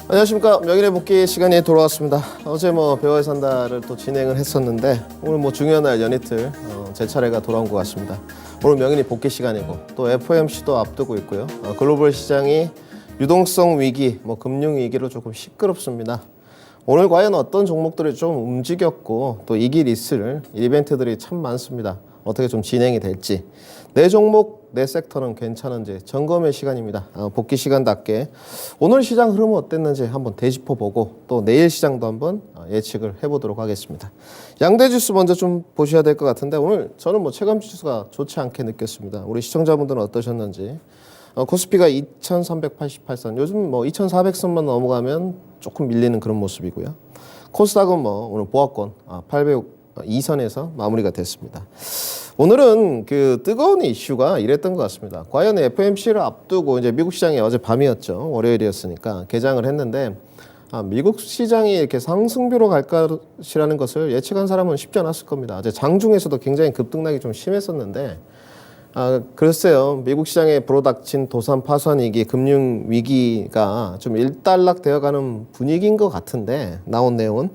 안녕하십니까. 명인의 복귀 시간이 돌아왔습니다. 어제 배워야 산다를 또 진행을 했었는데 오늘 중요한 날 연이틀 제 차례가 돌아온 것 같습니다. 오늘 명인이 복귀 시간이고 또 FOMC도 앞두고 있고요. 글로벌 시장이 유동성 위기, 금융 위기로 조금 시끄럽습니다. 오늘 과연 어떤 종목들이 좀 움직였고 또 이길 있을 이벤트들이 참 많습니다. 어떻게 좀 진행이 될지, 내 종목, 내 섹터는 괜찮은지 점검의 시간입니다. 복귀 시간답게 오늘 시장 흐름은 어땠는지 한번 되짚어보고 또 내일 시장도 한번 예측을 해보도록 하겠습니다. 양대 지수 먼저 좀 보셔야 될 것 같은데 오늘 저는 체감 지수가 좋지 않게 느꼈습니다. 우리 시청자분들은 어떠셨는지. 코스피가 2388선, 요즘 2400선만 넘어가면 조금 밀리는 그런 모습이고요. 코스닥은 오늘 보합권 802선에서 마무리가 됐습니다. 오늘은 그 뜨거운 이슈가 이랬던 것 같습니다. 과연 FOMC를 앞두고 이제 미국 시장이 어제 밤이었죠. 월요일이었으니까 개장을 했는데 미국 시장이 이렇게 상승비로 갈 것이라는 것을 예측한 사람은 쉽지 않았을 겁니다. 어제 장중에서도 굉장히 급등락이 좀 심했었는데 글쎄요. 미국 시장에 불어닥친 도산 파산 위기, 금융 위기가 좀 일단락 되어가는 분위기인 것 같은데 나온 내용은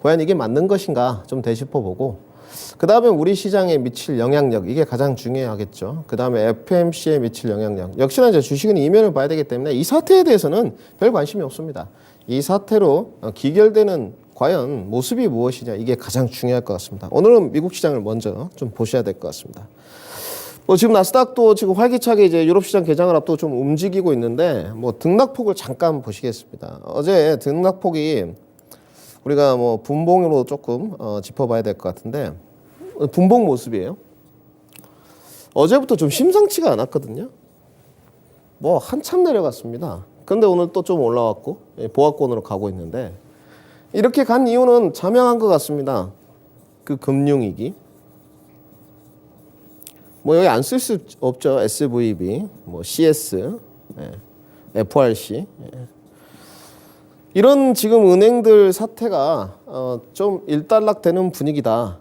과연 이게 맞는 것인가 좀 되짚어보고 그 다음에 우리 시장에 미칠 영향력, 이게 가장 중요하겠죠. 그 다음에 FOMC에 미칠 영향력. 역시나 이제 주식은 이면을 봐야 되기 때문에 이 사태에 대해서는 별 관심이 없습니다. 이 사태로 기결되는 과연 모습이 무엇이냐, 이게 가장 중요할 것 같습니다. 오늘은 미국 시장을 먼저 좀 보셔야 될 것 같습니다. 지금 나스닥도 지금 활기차게 이제 유럽 시장 개장을 앞두고 좀 움직이고 있는데 등락폭을 잠깐 보시겠습니다. 어제 등락폭이 우리가 분봉으로 조금 짚어봐야 될 것 같은데 분봉 모습이에요. 어제부터 좀 심상치가 않았거든요. 한참 내려갔습니다. 근데 오늘 또 좀 올라왔고 보합권으로 가고 있는데 이렇게 간 이유는 자명한 것 같습니다. 그 금융위기. 여기 안 쓸 수 없죠. SVB, CS, FRC. 이런 지금 은행들 사태가 좀 일단락되는 분위기다.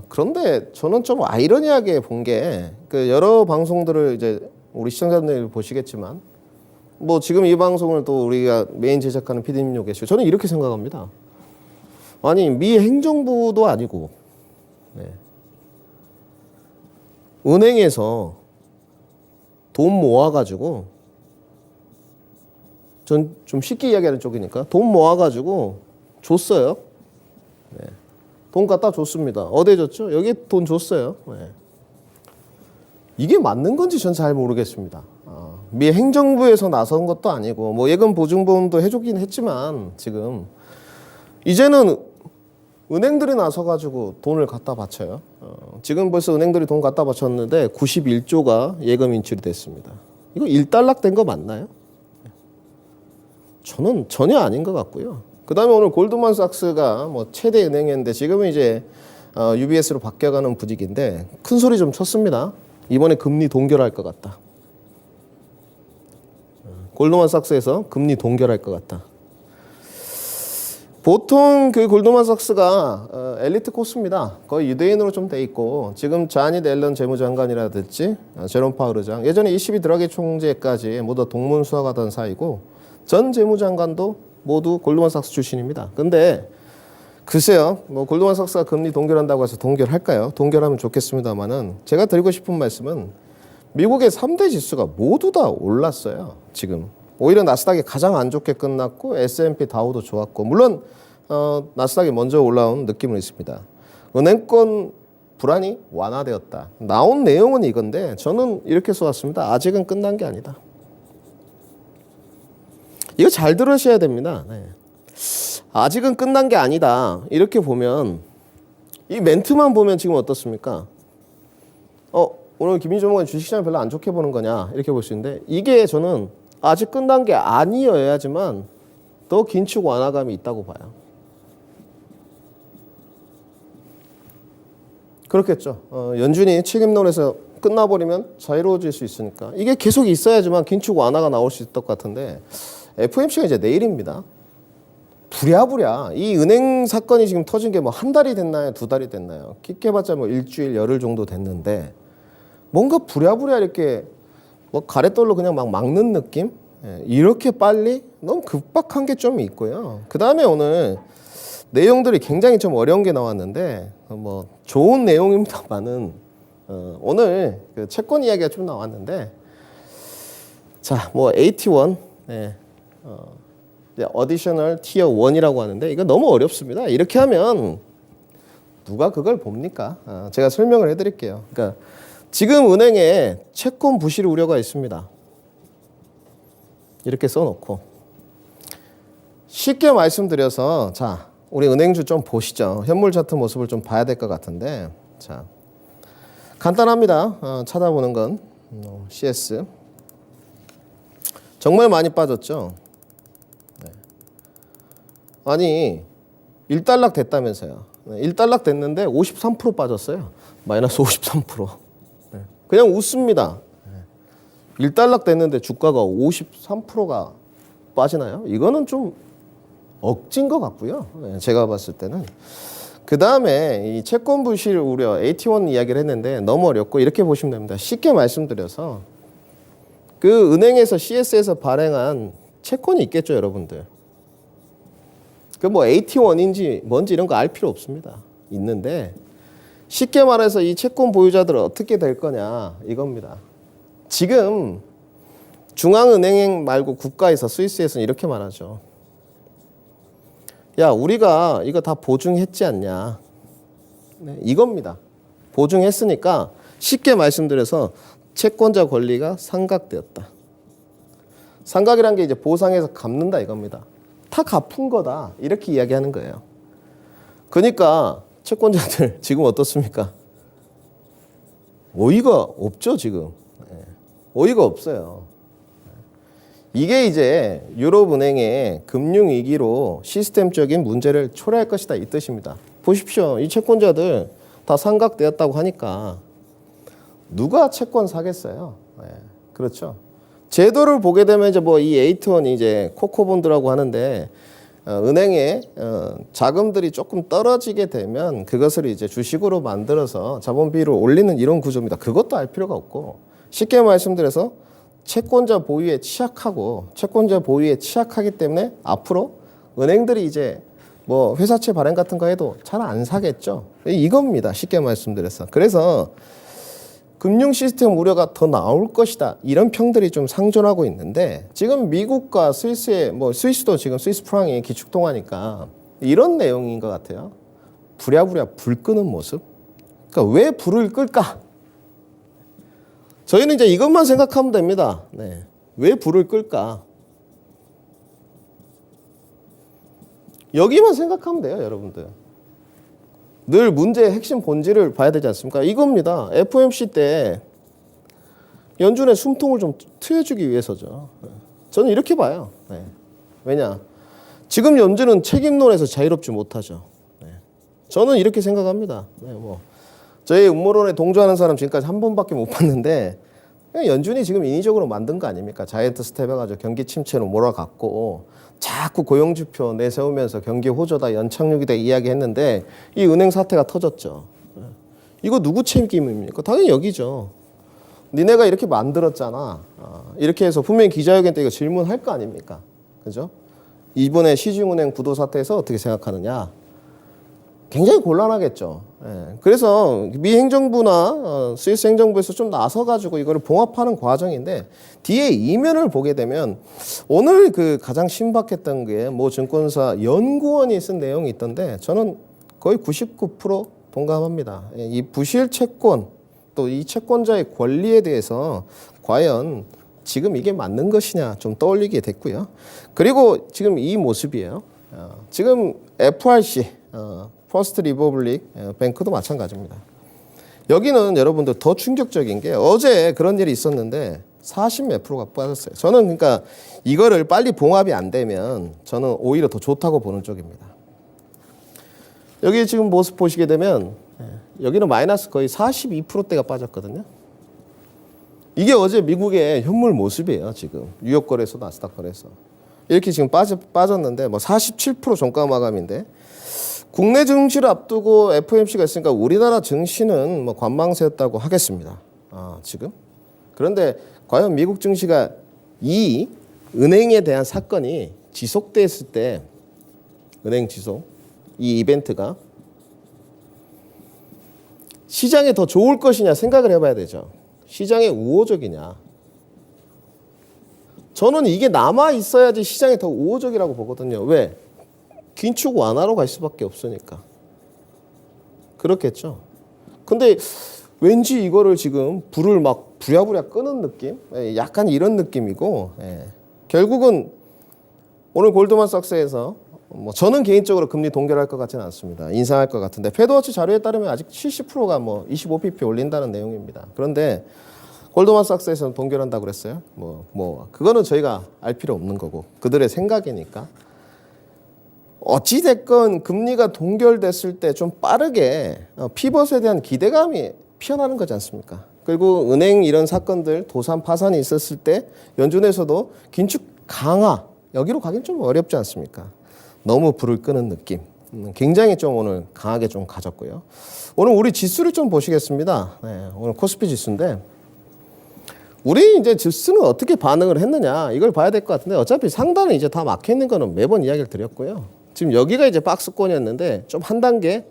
그런데 저는 좀 아이러니하게 본 게 여러 방송들을 이제 우리 시청자분들 보시겠지만 지금 이 방송을 또 우리가 메인 제작하는 PD님도 계시고 저는 이렇게 생각합니다. 아니 미 행정부도 아니고 은행에서 돈 모아가지고 전 좀 쉽게 이야기하는 쪽이니까 돈 모아가지고 줬어요. 돈 갖다 줬습니다. 어디에 줬죠? 여기 돈 줬어요. 이게 맞는 건지 전 잘 모르겠습니다. 미 행정부에서 나선 것도 아니고 예금 보증보험도 해주긴 했지만 지금 이제는 은행들이 나서가지고 돈을 갖다 바쳐요. 지금 벌써 은행들이 돈 갖다 바쳤는데 91조가 예금 인출이 됐습니다. 이거 일단락된 거 맞나요? 저는 전혀 아닌 것 같고요. 그 다음에 오늘 골드만삭스가 최대 은행이었는데 지금은 이제 UBS로 바뀌어가는 분위기인데 큰 소리 좀 쳤습니다. 이번에 금리 동결할 것 같다. 골드만삭스에서 금리 동결할 것 같다. 보통 그 골드만삭스가 엘리트 코스입니다. 거의 유대인으로 좀 돼 있고 지금 자닛 앨런 재무장관이라든지 제롬 파월 의장, 예전에 ECB 드라기 총재까지 모두 동문수학하던 사이고 전 재무장관도 모두 골드만삭스 출신입니다. 근데 글쎄요, 골드만삭스가 금리 동결한다고 해서 동결할까요? 동결하면 좋겠습니다만은 제가 드리고 싶은 말씀은 미국의 3대 지수가 모두 다 올랐어요. 지금 오히려 나스닥이 가장 안 좋게 끝났고 S&P 다우도 좋았고 물론 나스닥이 먼저 올라온 느낌은 있습니다. 은행권 불안이 완화되었다. 나온 내용은 이건데 저는 이렇게 써왔습니다. 아직은 끝난 게 아니다. 이거 잘 들으셔야 됩니다. 아직은 끝난 게 아니다. 이렇게 보면 이 멘트만 보면 지금 어떻습니까? 오늘 김민주 전문가는 주식시장 별로 안 좋게 보는 거냐 이렇게 볼 수 있는데 이게 저는 아직 끝난 게 아니어야지만 더 긴축 완화감이 있다고 봐요. 그렇겠죠. 연준이 책임론에서 끝나버리면 자유로워질 수 있으니까 이게 계속 있어야지만 긴축 완화가 나올 수 있을 것 같은데 FOMC가 이제 내일입니다. 부랴부랴 이 은행 사건이 지금 터진 게 한 달이 됐나요? 두 달이 됐나요? 깊게 봤자 일주일, 열흘 정도 됐는데 뭔가 부랴부랴 이렇게 가래떨로 그냥 막 막는 느낌? 이렇게 빨리 너무 급박한 게 좀 있고요. 그 다음에 오늘 내용들이 굉장히 좀 어려운 게 나왔는데 뭐 좋은 내용입니다만은 오늘 그 채권 이야기가 좀 나왔는데 자, 뭐 AT1 Additional Tier 1이라고 하는데 이거 너무 어렵습니다. 이렇게 하면 누가 그걸 봅니까? 제가 설명을 해드릴게요. 그러니까 지금 은행에 채권 부실 우려가 있습니다. 이렇게 써놓고 쉽게 말씀드려서 자, 우리 은행주 좀 보시죠. 현물 차트 모습을 좀 봐야 될 것 같은데 자, 간단합니다. 찾아보는 건 CS 정말 많이 빠졌죠. 네. 아니 1달락 됐다면서요. 1달락 됐는데 53% 빠졌어요. 마이너스 53%. 네. 그냥 웃습니다. 1달락 됐는데 주가가 53%가 빠지나요? 이거는 좀 억진 것 같고요. 네, 제가 봤을 때는. 그 다음에 이 채권 부실 우려 AT1 이야기를 했는데 너무 어렵고 이렇게 보시면 됩니다. 쉽게 말씀드려서 그 은행에서 CS에서 발행한 채권이 있겠죠, 여러분들. 그 뭐 AT1인지 뭔지 이런 거 알 필요 없습니다. 있는데 쉽게 말해서 이 채권 보유자들은 어떻게 될 거냐 이겁니다. 지금 중앙은행 말고 국가에서 스위스에서는 이렇게 말하죠. 야, 우리가 이거 다 보증했지 않냐. 네, 이겁니다. 보증했으니까 쉽게 말씀드려서 채권자 권리가 상각되었다. 상각이란 게 이제 보상해서 갚는다 이겁니다. 다 갚은 거다. 이렇게 이야기하는 거예요. 그러니까 채권자들 지금 어떻습니까? 어이가 없죠, 지금. 어이가 없어요. 이게 이제 유럽은행의 금융위기로 시스템적인 문제를 초래할 것이다 이 뜻입니다. 보십시오. 이 채권자들 다 상각되었다고 하니까 누가 채권 사겠어요? 네, 그렇죠. 제도를 보게 되면 이제 뭐 이 에이트원이 이제 코코본드라고 하는데 은행에 자금들이 조금 떨어지게 되면 그것을 이제 주식으로 만들어서 자본 비율을 올리는 이런 구조입니다. 그것도 알 필요가 없고 쉽게 말씀드려서 채권자 보유에 취약하고 채권자 보유에 취약하기 때문에 앞으로 은행들이 이제 뭐 회사채 발행 같은 거 해도 잘 안 사겠죠. 이겁니다. 쉽게 말씀드려서. 그래서 금융 시스템 우려가 더 나올 것이다. 이런 평들이 좀 상존하고 있는데 지금 미국과 스위스의 뭐 스위스도 지금 스위스 프랑이 기축통화니까 이런 내용인 것 같아요. 부랴부랴 불 끄는 모습. 그러니까 왜 불을 끌까? 저희는 이제 이것만 생각하면 됩니다. 네. 왜 불을 끌까? 여기만 생각하면 돼요, 여러분들. 늘 문제의 핵심 본질을 봐야 되지 않습니까? 이겁니다. FOMC 때 연준의 숨통을 좀 트여주기 위해서죠. 저는 이렇게 봐요. 네. 왜냐? 지금 연준은 책임론에서 자유롭지 못하죠. 네. 저는 이렇게 생각합니다. 네, 뭐 저희 음모론에 동조하는 사람 지금까지 한 번밖에 못 봤는데 연준이 지금 인위적으로 만든 거 아닙니까? 자이언트 스텝 해가지고 경기 침체로 몰아갔고 자꾸 고용지표 내세우면서 경기 호조다 연착륙이다 이야기했는데 이 은행 사태가 터졌죠. 이거 누구 책임입니까? 당연히 여기죠. 니네가 이렇게 만들었잖아. 이렇게 해서 분명히 기자회견 때 이거 질문할 거 아닙니까? 그죠? 이번에 시중은행 부도 사태에서 어떻게 생각하느냐? 굉장히 곤란하겠죠. 예. 그래서 미 행정부나 스위스 행정부에서 좀 나서가지고 이거를 봉합하는 과정인데 뒤에 이면을 보게 되면 오늘 그 가장 신박했던 게 뭐 증권사 연구원이 쓴 내용이 있던데 저는 거의 99% 동감합니다. 예. 이 부실 채권 또 이 채권자의 권리에 대해서 과연 지금 이게 맞는 것이냐 좀 떠올리게 됐고요. 그리고 지금 이 모습이에요. 지금 FRC 퍼스트 리퍼블릭 뱅크도 마찬가지입니다. 여기는 여러분들 더 충격적인 게 어제 그런 일이 있었는데 40몇 프로가 빠졌어요. 저는 그러니까 이거를 빨리 봉합이 안 되면 저는 오히려 더 좋다고 보는 쪽입니다. 여기 지금 모습 보시게 되면 여기는 마이너스 거의 42%대가 빠졌거든요. 이게 어제 미국의 현물 모습이에요. 지금 뉴욕 거래소, 나스닥 거래소 이렇게 지금 빠졌는데 뭐 47% 종가 마감인데 국내 증시를 앞두고 FOMC가 있으니까 우리나라 증시는 뭐 관망세였다고 하겠습니다. 지금. 그런데 과연 미국 증시가 이 은행에 대한 사건이 지속됐을 때 은행 지속 이 이벤트가 시장에 더 좋을 것이냐 생각을 해봐야 되죠. 시장에 우호적이냐. 저는 이게 남아 있어야지 시장에 더 우호적이라고 보거든요. 왜? 긴축 완화로 갈 수밖에 없으니까. 그렇겠죠. 근데 왠지 이거를 지금 불을 막 부랴부랴 끄는 느낌? 약간 이런 느낌이고, 결국은 오늘 골드만삭스에서 뭐 저는 개인적으로 금리 동결할 것 같지는 않습니다. 인상할 것 같은데 패드워치 자료에 따르면 아직 70%가 뭐 25pp 올린다는 내용입니다. 그런데 골드만삭스에서는 동결한다고 그랬어요. 그거는 저희가 알 필요 없는 거고 그들의 생각이니까. 어찌됐건 금리가 동결됐을 때 좀 빠르게 피벗에 대한 기대감이 피어나는 거지 않습니까? 그리고 은행 이런 사건들 도산 파산이 있었을 때 연준에서도 긴축 강화 여기로 가긴 좀 어렵지 않습니까? 너무 불을 끄는 느낌 굉장히 좀 오늘 강하게 좀 가졌고요. 오늘 우리 지수를 좀 보시겠습니다. 오늘 코스피 지수인데 우리 이제 지수는 어떻게 반응을 했느냐 이걸 봐야 될 것 같은데 어차피 상단은 이제 다 막혀 있는 거는 매번 이야기를 드렸고요. 지금 여기가 이제 박스권이었는데 좀 한 단계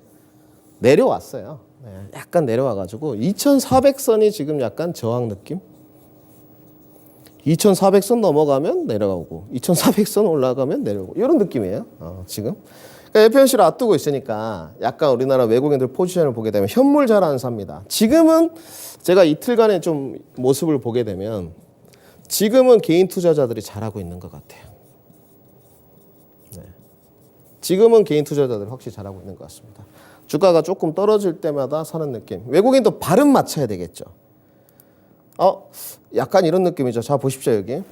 내려왔어요. 약간 내려와가지고 2,400선이 지금 약간 저항 느낌? 2,400선 넘어가면 내려가고 2,400선 올라가면 내려오고 이런 느낌이에요. 지금. 그러니까 FOMC를 앞두고 있으니까 약간 우리나라 외국인들 포지션을 보게 되면 현물 잘하는 삽니다. 지금은 제가 이틀간의 좀 모습을 보게 되면 지금은 개인 투자자들이 잘하고 있는 것 같아요. 지금은 개인 투자자들이 확실히 잘하고 있는 것 같습니다. 주가가 조금 떨어질 때마다 사는 느낌. 외국인도 발음 맞춰야 되겠죠. 약간 이런 느낌이죠. 자, 보십시오, 여기.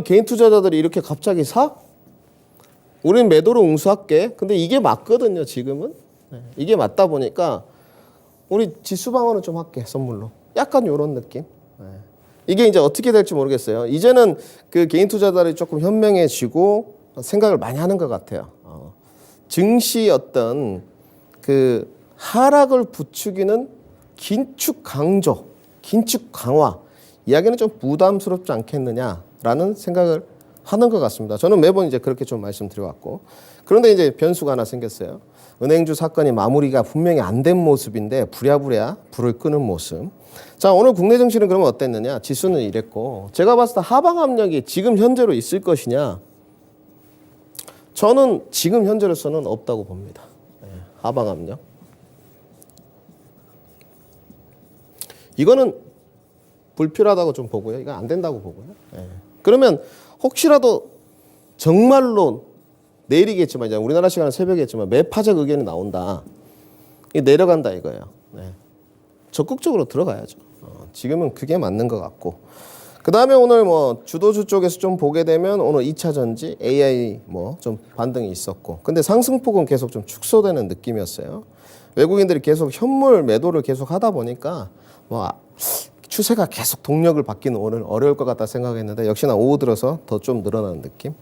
개인 투자자들이 이렇게 갑자기 사? 우린 매도로 응수할게. 근데 이게 맞거든요, 지금은. 이게 맞다 보니까 우리 지수 방어는 좀 할게, 선물로. 약간 이런 느낌. 이게 이제 어떻게 될지 모르겠어요. 이제는 그 개인 투자자들이 조금 현명해지고 생각을 많이 하는 것 같아요. 증시 어떤 그 하락을 부추기는 긴축 강조, 긴축 강화 이야기는 좀 부담스럽지 않겠느냐라는 생각을 하는 것 같습니다. 저는 매번 이제 그렇게 좀 말씀드려왔고 그런데 이제 변수가 하나 생겼어요. 은행주 사건이 마무리가 분명히 안 된 모습인데 부랴부랴 불을 끄는 모습. 자, 오늘 국내 증시는 그러면 어땠느냐? 지수는 이랬고 제가 봤을 때 하방 압력이 지금 현재로 있을 것이냐? 저는 지금 현재로서는 없다고 봅니다. 하방 압력. 이거는 불필요하다고 좀 보고요. 이건 안 된다고 보고요. 그러면 혹시라도 정말로 내일이겠지만 이제 우리나라 시간은 새벽이겠지만 매파적 의견이 나온다. 이게 내려간다 이거예요. 적극적으로 들어가야죠. 지금은 그게 맞는 것 같고. 그 다음에 오늘 뭐 주도주 쪽에서 좀 보게 되면 오늘 2차 전지 AI 뭐 좀 반등이 있었고 근데 상승폭은 계속 좀 축소되는 느낌이었어요. 외국인들이 계속 현물 매도를 계속 하다 보니까 뭐 추세가 계속 동력을 받기는 오늘 어려울 것 같다 생각했는데 역시나 오후 들어서 더 좀 늘어나는 느낌.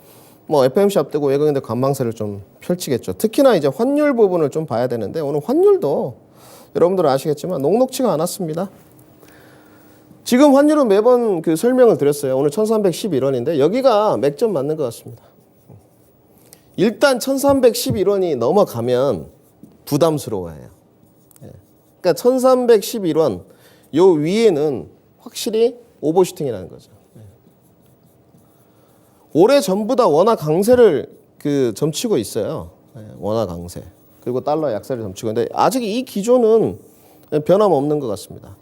뭐 FOMC 앞두고 외국인들 관망세를 좀 펼치겠죠. 특히나 이제 환율 부분을 좀 봐야 되는데 오늘 환율도 여러분들은 아시겠지만 녹록치가 않았습니다. 지금 환율은 매번 그 설명을 드렸어요. 오늘 1311원인데 여기가 맥점 맞는 것 같습니다. 일단 1311원이 넘어가면 부담스러워해요. 그러니까 1311원 요 위에는 확실히 오버슈팅이라는 거죠. 올해 전부 다 원화 강세를 그 점치고 있어요. 원화 강세. 그리고 달러 약세를 점치고 있는데 아직 이 기조는 변함없는 것 같습니다.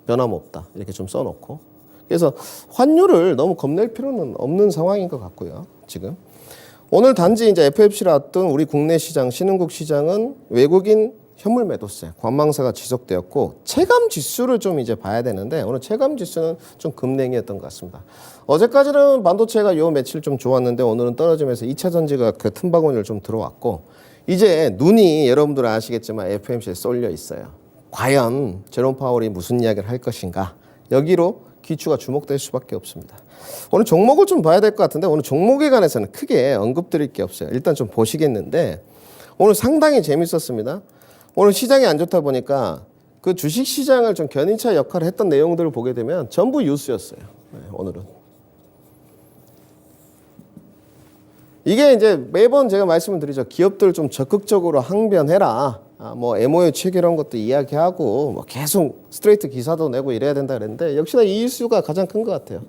변함없다 이렇게 좀 써놓고 그래서 환율을 너무 겁낼 필요는 없는 상황인 것 같고요. 지금 오늘 단지 이제 FOMC를 앞둔 우리 국내 시장 신흥국 시장은 외국인 현물 매도세 관망세가 지속되었고 체감 지수를 좀 이제 봐야 되는데 오늘 체감 지수는 좀 급냉이었던 것 같습니다. 어제까지는 반도체가 요 며칠 좀 좋았는데 오늘은 떨어지면서 2차 전지가 그 틈바구니를 좀 들어왔고 이제 눈이 여러분들 아시겠지만 FOMC에 쏠려 있어요. 과연 제롬 파월이 무슨 이야기를 할 것인가 여기로 기추가 주목될 수밖에 없습니다. 오늘 종목을 좀 봐야 될 것 같은데 오늘 종목에 관해서는 크게 언급드릴 게 없어요. 일단 좀 보시겠는데 오늘 상당히 재밌었습니다. 오늘 시장이 안 좋다 보니까 그 주식시장을 좀 견인차 역할을 했던 내용들을 보게 되면 전부 뉴스였어요. 오늘은. 이게 이제 매번 제가 말씀을 드리죠. 기업들 좀 적극적으로 항변해라. 뭐 MOU 체결한 것도 이야기하고 뭐 계속 스트레이트 기사도 내고 이래야 된다 그랬는데 역시나 이 이슈가 가장 큰 것 같아요.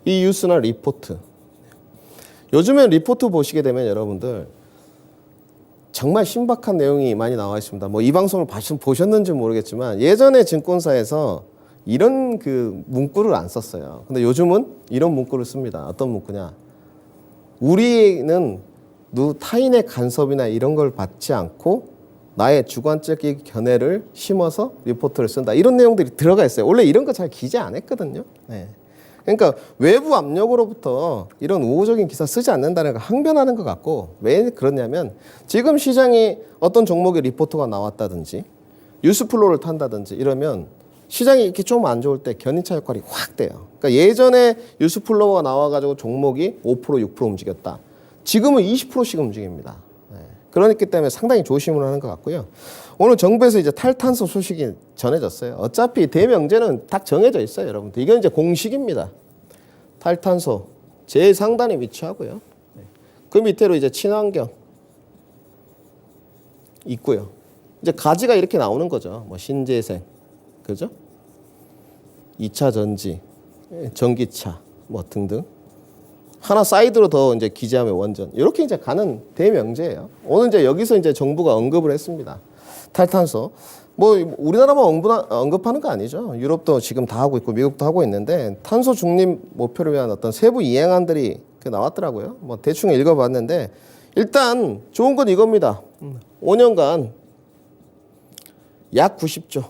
이 뉴스나 리포트. 요즘엔 리포트 보시게 되면 여러분들 정말 신박한 내용이 많이 나와 있습니다. 뭐 이 방송을 보셨는지 모르겠지만 예전에 증권사에서 이런 그 문구를 안 썼어요. 근데 요즘은 이런 문구를 씁니다. 어떤 문구냐? 우리는 타인의 간섭이나 이런 걸 받지 않고 나의 주관적인 견해를 심어서 리포트를 쓴다. 이런 내용들이 들어가 있어요. 원래 이런 거 잘 기재 안 했거든요. 네. 그러니까 외부 압력으로부터 이런 우호적인 기사 쓰지 않는다는 걸 항변하는 것 같고 왜 그러냐면 지금 시장이 어떤 종목의 리포트가 나왔다든지 뉴스플로우를 탄다든지 이러면 시장이 이렇게 좀 안 좋을 때 견인차 역할이 확 돼요. 그러니까 예전에 뉴스플로우가 나와가지고 종목이 5% 6% 움직였다. 지금은 20%씩 움직입니다. 네. 그렇기 때문에 상당히 조심을 하는 것 같고요. 오늘 정부에서 이제 탈탄소 소식이 전해졌어요. 어차피 대명제는 딱 정해져 있어요, 여러분들. 이건 이제 공식입니다. 탈탄소 제일 상단에 위치하고요. 네. 그 밑으로 이제 친환경 있고요. 이제 가지가 이렇게 나오는 거죠. 뭐 신재생, 그죠? 2차 전지, 전기차, 뭐 등등. 하나 사이드로 더 이제 기재하면 원전. 이렇게 이제 가는 대명제예요. 오늘 이제 여기서 이제 정부가 언급을 했습니다. 탈탄소. 뭐 우리나라만 언급하는 거 아니죠. 유럽도 지금 다 하고 있고 미국도 하고 있는데 탄소 중립 목표를 위한 어떤 세부 이행안들이 나왔더라고요. 뭐 대충 읽어봤는데 일단 좋은 건 이겁니다. 5년간 약 90조.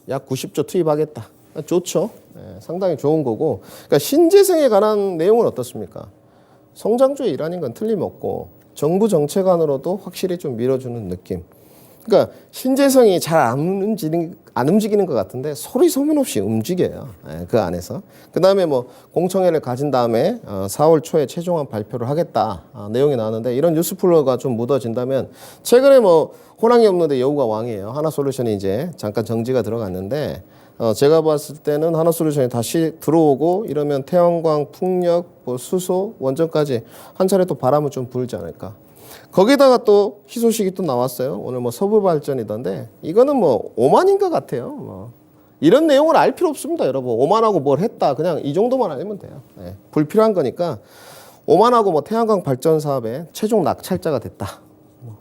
약 90조 투입하겠다. 좋죠. 네, 상당히 좋은 거고. 그러니까 신재생에 관한 내용은 어떻습니까? 성장주의 일환인 건 틀림없고 정부 정책안으로도 확실히 좀 밀어주는 느낌. 그러니까 신재생이 잘 안 움직이는 것 같은데 소리 소문 없이 움직여요. 네, 그 안에서. 그 다음에 뭐 공청회를 가진 다음에 4월 초에 최종안 발표를 하겠다 내용이 나왔는데 이런 뉴스플로우가 좀 묻어진다면 최근에 뭐 호랑이 없는데 여우가 왕이에요. 하나솔루션이 이제 잠깐 정지가 들어갔는데 제가 봤을 때는 하나솔루션이 다시 들어오고 이러면 태양광, 풍력, 뭐 수소, 원전까지 한 차례 또 바람을 좀 불지 않을까. 거기다가 또 희소식이 또 나왔어요. 오늘 뭐 서부발전이던데 이거는 뭐 오만인 것 같아요. 뭐 이런 내용을 알 필요 없습니다, 여러분. 오만하고 뭘 했다 그냥 이 정도만 알면 돼요. 네, 불필요한 거니까 오만하고 뭐 태양광 발전 사업에 최종 낙찰자가 됐다.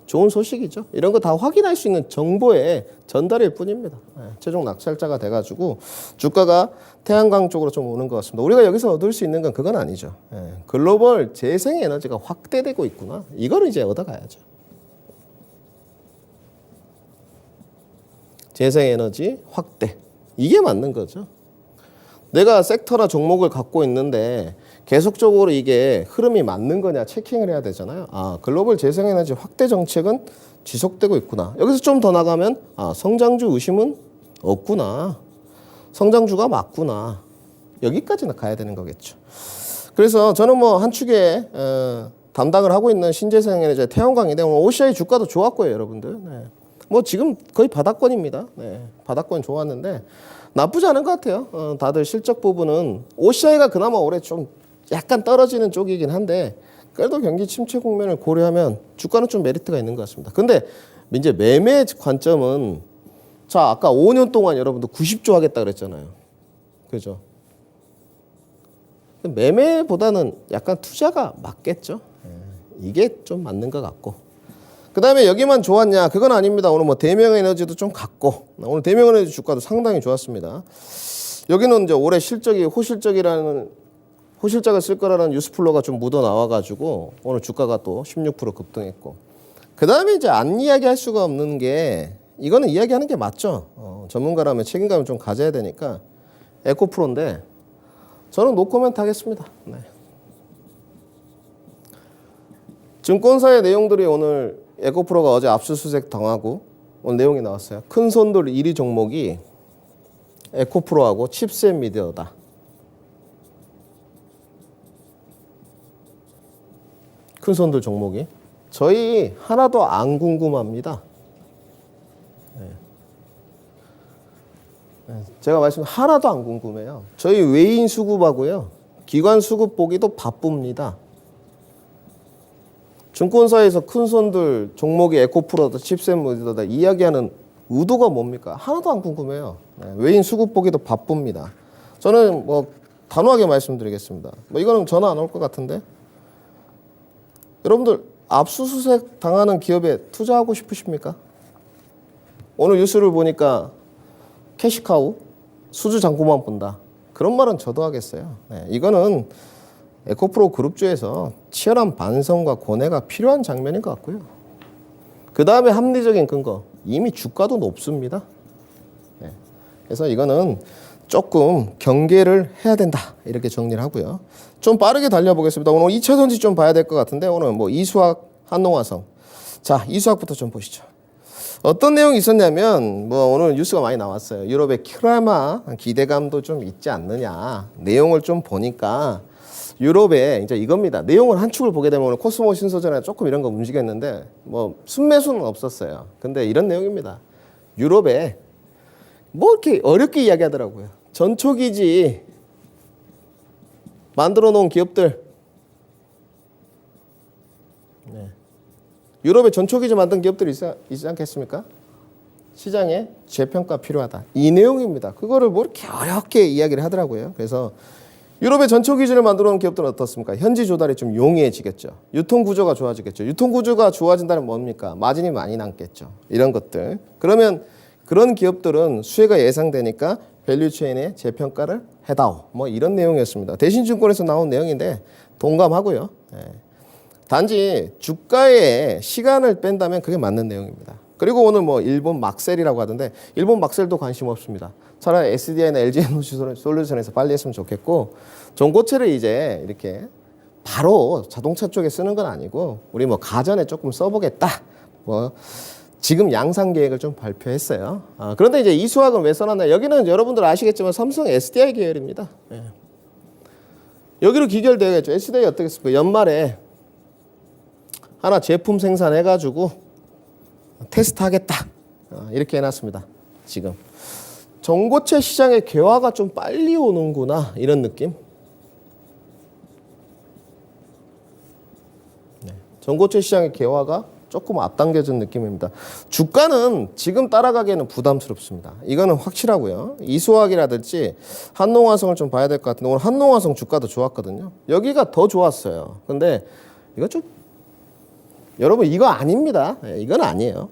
좋은 소식이죠. 이런 거 다 확인할 수 있는 정보의 전달일 뿐입니다. 네, 최종 낙찰자가 돼가지고 주가가 태양광 쪽으로 좀 오는 것 같습니다. 우리가 여기서 얻을 수 있는 건 그건 아니죠. 네, 글로벌 재생에너지가 확대되고 있구나. 이걸 이제 얻어가야죠. 재생에너지 확대. 이게 맞는 거죠. 내가 섹터나 종목을 갖고 있는데 계속적으로 이게 흐름이 맞는 거냐 체킹을 해야 되잖아요. 글로벌 재생에너지 확대 정책은 지속되고 있구나. 여기서 좀 더 나가면 성장주 의심은 없구나. 성장주가 맞구나. 여기까지는 가야 되는 거겠죠. 그래서 저는 뭐 한 축에 담당을 하고 있는 신재생에너지 태양광인데 오늘 OCI 주가도 좋았고요, 여러분들. 네. 뭐 지금 거의 바닥권입니다. 네. 바닥권 좋았는데 나쁘지 않은 것 같아요. 다들 실적 부분은 OCI가 그나마 올해 좀 약간 떨어지는 쪽이긴 한데 그래도 경기 침체 국면을 고려하면 주가는 좀 메리트가 있는 것 같습니다. 근데 이제 매매 관점은 자 아까 5년 동안 여러분들 90조 하겠다 그랬잖아요. 그죠? 매매보다는 약간 투자가 맞겠죠. 이게 좀 맞는 것 같고. 그 다음에 여기만 좋았냐? 그건 아닙니다. 오늘 뭐 대명에너지도 좀 같고 오늘 대명에너지 주가도 상당히 좋았습니다. 여기는 이제 올해 실적이 호실적을 쓸 거라는 뉴스플로가 좀 묻어 나와가지고 오늘 주가가 또 16% 급등했고. 그 다음에 이제 안 이야기할 수가 없는 게 이거는 이야기하는 게 맞죠. 전문가라면 책임감을 좀 가져야 되니까 에코프로인데 저는 노코멘트 하겠습니다. 네. 증권사의 내용들이 오늘 에코프로가 어제 압수수색 당하고 오늘 내용이 나왔어요. 큰 손들 1위 종목이 에코프로하고 칩셋 미디어다. 큰 손들 종목이. 저희 하나도 안 궁금합니다. 네. 제가 말씀 하나도 안 궁금해요. 저희 외인 수급하고요. 기관 수급 보기도 바쁩니다. 증권사에서 큰 손들 종목이 에코프로다 칩셋모드다 이야기하는 의도가 뭡니까? 하나도 안 궁금해요. 외인 수급 보기도 바쁩니다. 저는 뭐 단호하게 말씀드리겠습니다. 뭐 이거는 전화 안 올 것 같은데 여러분들 압수수색 당하는 기업에 투자하고 싶으십니까? 오늘 뉴스를 보니까 캐시카우 수주 잔고만 본다. 그런 말은 저도 하겠어요. 이거는 에코프로 그룹주에서 치열한 반성과 고뇌가 필요한 장면인 것 같고요. 그 다음에 합리적인 근거, 이미 주가도 높습니다. 그래서 이거는 조금 경계를 해야 된다 이렇게 정리를 하고요. 좀 빠르게 달려보겠습니다. 오늘 2차 전지 좀 봐야 될 것 같은데 오늘 뭐 이수학, 한농화성. 자, 이수학부터 좀 보시죠. 어떤 내용이 있었냐면 뭐 오늘 뉴스가 많이 나왔어요. 유럽의 큐라마 기대감도 좀 있지 않느냐. 내용을 좀 보니까 유럽에 이제 이겁니다. 내용을 한 축을 보게 되면 오늘 코스모 신소전에 조금 이런 거 움직였는데 뭐 순매수는 없었어요. 근데 이런 내용입니다. 유럽에 뭐 이렇게 어렵게 이야기하더라고요. 전초기지 만들어 놓은 기업들. 유럽에 전초기지 만든 기업들이 있지 않겠습니까? 시장에 재평가 필요하다. 이 내용입니다. 그거를 뭐 이렇게 어렵게 이야기를 하더라고요. 그래서 유럽의 전초기지를 만들어 놓은 기업들은 어떻습니까? 현지 조달이 좀 용이해지겠죠. 유통구조가 좋아지겠죠. 유통구조가 좋아진다는 뭡니까? 마진이 많이 남겠죠. 이런 것들. 그러면 그런 기업들은 수혜가 예상되니까 밸류체인의 재평가를 해다오. 뭐 이런 내용이었습니다. 대신증권에서 나온 내용인데 동감하고요. 단지 주가에 시간을 뺀다면 그게 맞는 내용입니다. 그리고 오늘 뭐 일본 막셀이라고 하던데 일본 막셀도 관심 없습니다. 차라리 SDI나 LG에너지 솔루션에서 빨리 했으면 좋겠고 전고체를 이제 이렇게 바로 자동차 쪽에 쓰는 건 아니고 우리 뭐 가전에 조금 써보겠다. 뭐 지금 양산 계획을 좀 발표했어요. 그런데 이제 이수학은 왜 써놨나? 여기는 여러분들 아시겠지만 삼성 SDI 계열입니다. 여기로 기결되겠죠. SDI 어떻겠습니까? 연말에 하나 제품 생산해가지고 테스트하겠다. 이렇게 해놨습니다. 지금. 전고체 시장의 개화가 좀 빨리 오는구나. 이런 느낌. 전고체 시장의 개화가 조금 앞당겨진 느낌입니다. 주가는 지금 따라가기에는 부담스럽습니다. 이거는 확실하고요. 이수학이라든지 한농화성을 좀 봐야 될 것 같은데 오늘 한농화성 주가도 좋았거든요. 여기가 더 좋았어요. 근데 이거 좀 여러분 이거 아닙니다. 이건 아니에요.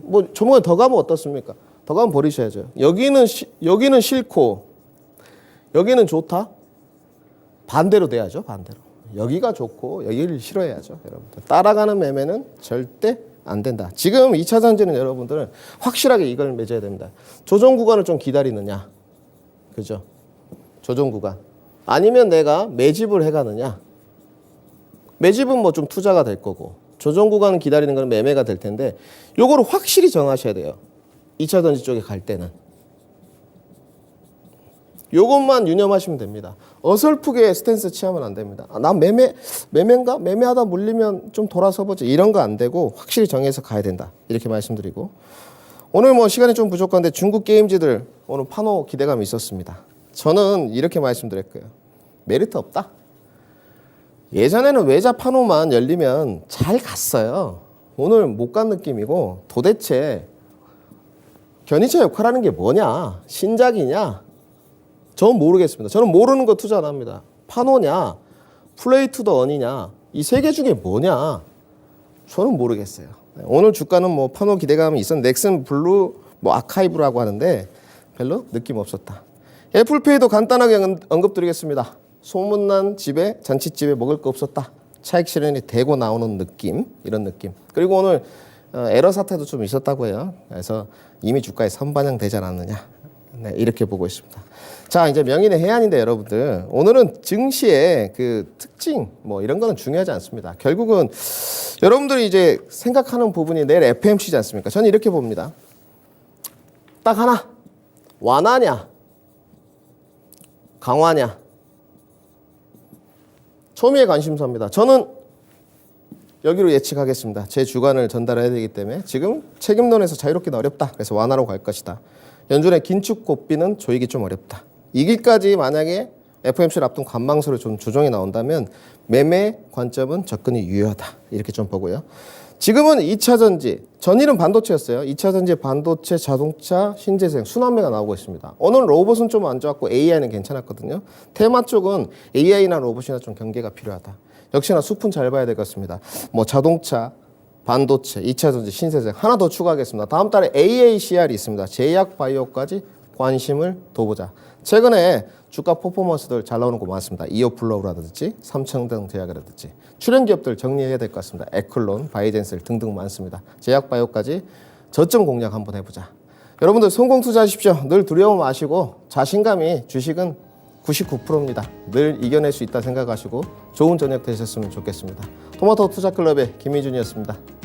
뭐 조금만 더 가면 어떻습니까? 더 가면 버리셔야죠. 여기는 싫고 여기는 좋다. 반대로 돼야죠. 반대로. 여기가 좋고 여기를 싫어해야죠. 여러분들. 따라가는 매매는 절대 안 된다. 지금 2차 전지는 여러분들은 확실하게 이걸 맺어야 됩니다. 조정 구간을 좀 기다리느냐. 그죠? 조정 구간. 아니면 내가 매집을 해가느냐. 매집은 뭐 좀 투자가 될 거고 조정 구간을 기다리는 건 매매가 될 텐데 요거를 확실히 정하셔야 돼요. 2차 전지 쪽에 갈 때는. 요것만 유념하시면 됩니다. 어설프게 스탠스 취하면 안 됩니다. 난 매매인가? 매매하다 물리면 좀 돌아서 보지. 이런 거 안 되고 확실히 정해서 가야 된다. 이렇게 말씀드리고. 오늘 뭐 시간이 좀 부족한데 중국 게임즈들 오늘 판호 기대감이 있었습니다. 저는 이렇게 말씀드렸고요. 메리트 없다. 예전에는 외자 판호만 열리면 잘 갔어요. 오늘 못 간 느낌이고 도대체 견인차 역할하는 게 뭐냐? 신작이냐? 저는 모르겠습니다. 저는 모르는 거 투자 안 합니다. 판호냐, 플레이 투 더 언이냐, 이 세 개 중에 뭐냐? 저는 모르겠어요. 오늘 주가는 뭐 판호 기대감이 있었는데 넥슨 블루 뭐 아카이브라고 하는데 별로 느낌 없었다. 애플페이도 간단하게 언급드리겠습니다. 소문난 집에 잔치집에 먹을 거 없었다. 차익 실현이 되고 나오는 느낌, 이런 느낌. 그리고 오늘 에러 사태도 좀 있었다고 해요. 그래서 이미 주가에 선반영 되지 않았느냐. 네, 이렇게 보고 있습니다. 자, 이제 명인의 해안인데 여러분들 오늘은 증시의 그 특징 뭐 이런 거는 중요하지 않습니다. 결국은 여러분들이 이제 생각하는 부분이 내일 FMC지 않습니까? 저는 이렇게 봅니다. 딱 하나. 완화냐 강화냐. 초미의 관심사입니다. 저는 여기로 예측하겠습니다. 제 주관을 전달해야 되기 때문에 지금 책임론에서 자유롭기는 어렵다. 그래서 완화로 갈 것이다. 연준의 긴축 고삐는 조이기 좀 어렵다. 이 길까지 만약에 FOMC를 앞둔 관망설에 좀 조정이 나온다면 매매 관점은 접근이 유효하다. 이렇게 좀 보고요. 지금은 2차 전지, 전일은 반도체였어요. 2차 전지 반도체, 자동차, 신재생, 순환매가 나오고 있습니다. 오늘 로봇은 좀 안 좋았고 AI는 괜찮았거든요. 테마 쪽은 AI나 로봇이나 좀 경계가 필요하다. 역시나 숲은 잘 봐야 되겠습니다. 뭐 자동차, 반도체, 2차 전지, 신재생 하나 더 추가하겠습니다. 다음 달에 AACR이 있습니다. 제약 바이오까지 관심을 둬보자. 최근에 주가 퍼포먼스들 잘 나오는 거 많습니다. 이오플로우라든지 삼성등 제약이라든지 출연 기업들 정리해야 될 것 같습니다. 에클론, 바이젠셀 등등 많습니다. 제약 바이오까지 저점 공략 한번 해보자. 여러분들 성공 투자하십시오. 늘 두려움 마시고 자신감이 주식은 99%입니다. 늘 이겨낼 수 있다 생각하시고 좋은 저녁 되셨으면 좋겠습니다. 토마토 투자클럽의 김희준이었습니다.